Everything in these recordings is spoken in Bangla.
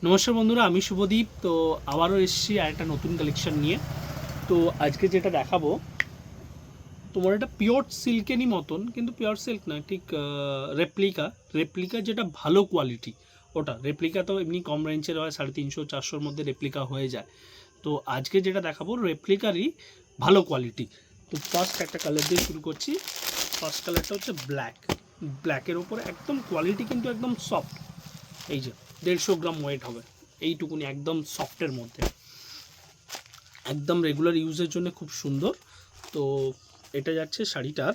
নমস্কার বন্ধুরা, আমি শুভদীপ। তো আবারও এসেছি আর একটা নতুন কালেকশন নিয়ে। তো আজকে যেটা দেখাবো তোমার এটা পিওর সিল্কেরই মতন, কিন্তু পিওর সিল্ক না, ঠিক রেপ্লিকা যেটা ভালো কোয়ালিটি। ওটা রেপ্লিকা তো এমনি কম রেঞ্জের হয়, 350-400-র মধ্যে রেপ্লিকা হয়ে যায়। তো আজকে যেটা দেখাবো রেপ্লিকারই ভালো কোয়ালিটি। তো ফার্স্ট একটা কালার দিয়ে শুরু করছি। ফার্স্ট কালারটা হচ্ছে ব্ল্যাকের ওপরে একদম কোয়ালিটি কিন্তু একদম সফট। এই যে 150 গ্রাম ওয়েট হবে, এইটুকুনি একদম সফটের মধ্যে, একদম রেগুলার ইউজের জন্য খুব সুন্দর। তো এটা যাচ্ছে শাড়িটার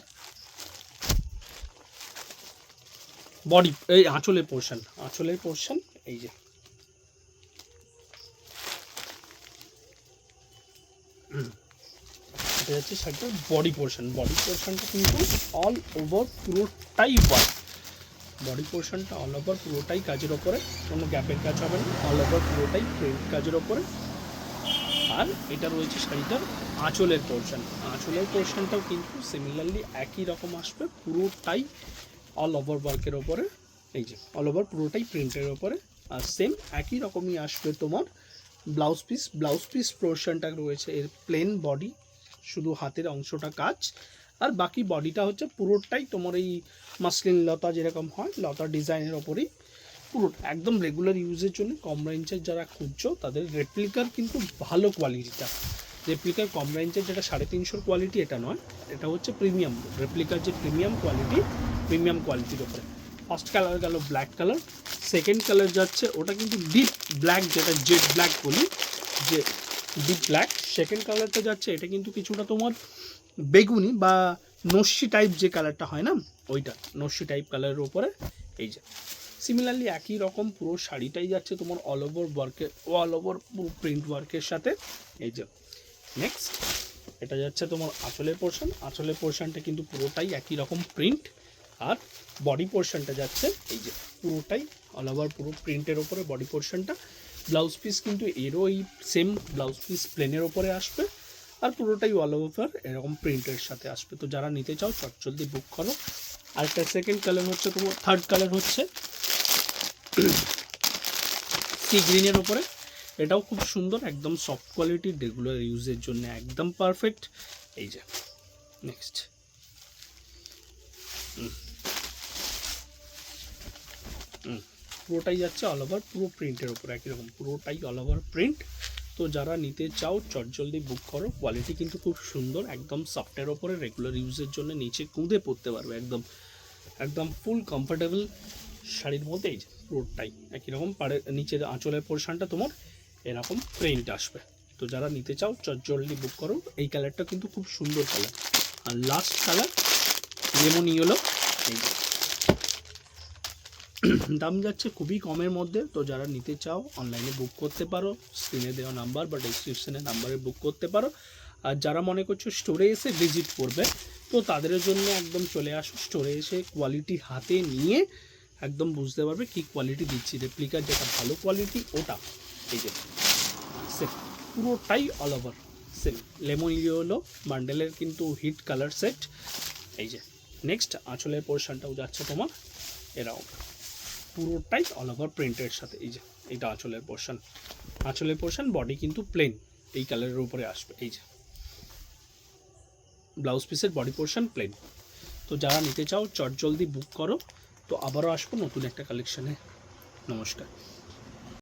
বডি, এই আঁচলের পোর্শন এই যে এটা যাচ্ছে শাড়িটার বডি পোর্শনটা কিন্তু অল ওভার পুরোটাই ওয়ার্ক। বডি পোর্শনটা অল ওভার পুরোটাই কাজের ওপরে, কোনো গ্যাপের কাজ হবে না, অল ওভার পুরোটাই প্রিন্ট কাজের ওপরে। আর এটা রয়েছে শাড়িটার আঁচলের পোর্শনটাও কিন্তু সিমিলারলি একই রকম আসবে, পুরোটাই অল ওভার ওয়ার্কের ওপরে। এই যে অল ওভার পুরোটাই প্রিন্টের ওপরে। আর সেম একই রকমই আসবে তোমার ব্লাউজ পিস পোর্শনটা রয়েছে এর প্লেন বডি, শুধু হাতের অংশটা কাজ। আর বাকি বডিটা হচ্ছে পুরোটাই তোমার এই মাসলিন লতা যেরকম হয়, লতা ডিজাইনের ওপরেই পুরো একদম রেগুলার ইউজের জন্য। কম রেঞ্জের যারা খুঁজছো তাদের রেপ্লিকার কিন্তু ভালো কোয়ালিটিটা, রেপ্লিকার কম রেঞ্জের যেটা 350 কোয়ালিটি এটা নয়, এটা হচ্ছে প্রিমিয়াম রেপ্লিকার, যে প্রিমিয়াম কোয়ালিটির ওপরে। ফার্স্ট কালার গেল ব্ল্যাক কালার। সেকেন্ড কালার যাচ্ছে ওটা কিন্তু ডিপ ব্ল্যাক, যেটা জেড ব্ল্যাক বলি, যে ডিপ ব্ল্যাক। সেকেন্ড কালারটা যাচ্ছে এটা কিন্তু কিছুটা তোমার বেগুনি বা নস্যি টাইপ যে কালারটা হয় না, ওইটা নস্যি টাইপ কালারের ওপরে। এই যে সিমিলারলি একই রকম পুরো শাড়িটাই যাচ্ছে তোমার অল ওভার পুরো প্রিন্ট ওয়ার্কের সাথে। এই যে নেক্সট এটা যাচ্ছে তোমার আঁচলের পোর্শনটা কিন্তু পুরোটাই একই রকম প্রিন্ট। আর বডি পোর্শনটা যাচ্ছে এই যে পুরোটাই অল ওভার পুরো প্রিন্টের ওপরে বডি পোর্শনটা। ব্লাউজ পিস কিন্তু এরও এই সেম ব্লাউজ পিস প্লেনের ওপরে আসবে, আর পুরোটাই অল ওভার এরকম প্রিন্টের সাথে আসবে। তো যারা নিতে চাও জলদি বুক করো। আরেকটা সেকেন্ড কালার হচ্ছে তোমার, থার্ড কালার হচ্ছে সি গ্রিনের ওপরে। এটাও খুব সুন্দর, একদম সফট কোয়ালিটির, রেগুলার ইউজের জন্য একদম পারফেক্ট। এই যে নেক্সট পুরোটাই যাচ্ছে অল ওভার পুরো প্রিন্টের ওপর, একই রকম পুরোটাই অল ওভার প্রিন্ট। তো যারা নিতে চাও জলদি বুক করো। কোয়ালিটি কিন্তু খুব সুন্দর, একদম সফটের ওপরে, রেগুলার ইউজের জন্য নিচে কুঁদে পরতে পারবে, একদম ফুল কমফোর্টেবল শাড়ির মধ্যে। এই যে পুরোটাই একই রকম, পাড়ের নিচের আঁচলের পোর্শনটা তোমার এরকম প্রিন্ট আসবে। তো যারা নিতে চাও জলদি বুক করো। এই কালারটা কিন্তু খুব সুন্দর কালার। আর লাস্ট কালার লেমন ইয়েলো। এই দাম যাচ্ছে খুবই কমের মধ্যে। তো যারা নিতে চাও অনলাইনে বুক করতে পারো, স্ক্রিনে দেওয়া নাম্বার বা ডেসক্রিপশনের নাম্বারে বুক করতে পারো। আর যারা মনে করছো স্টোরে এসে ভিজিট করবে, তো তাদের জন্য একদম চলে আসো স্টোরে এসে, কোয়ালিটি হাতে নিয়ে একদম বুঝতে পারবে কী কোয়ালিটি দিচ্ছি। রেপ্লিকার যেটা ভালো কোয়ালিটি ওটা। এই যে সেট পুরোটাই all over same lemon yellow বান্ডেলের কিন্তু হিট কালার সেট। এই যে নেক্সট আঁচলের পোর্শনটাও যাচ্ছে তোমার এরকম পুরোটাই অল ওভার প্রিন্টের সাথে। এই যে এইটা আঁচলের পোর্শন বডি কিন্তু প্লেন এই কালারের উপরে আসবে। এই যে ব্লাউজ পিসের বডি পোর্শন প্লেন। তো যারা নিতে চাও জলদি বুক করো। তো আবারও আসবো নতুন একটা কালেকশনে। নমস্কার।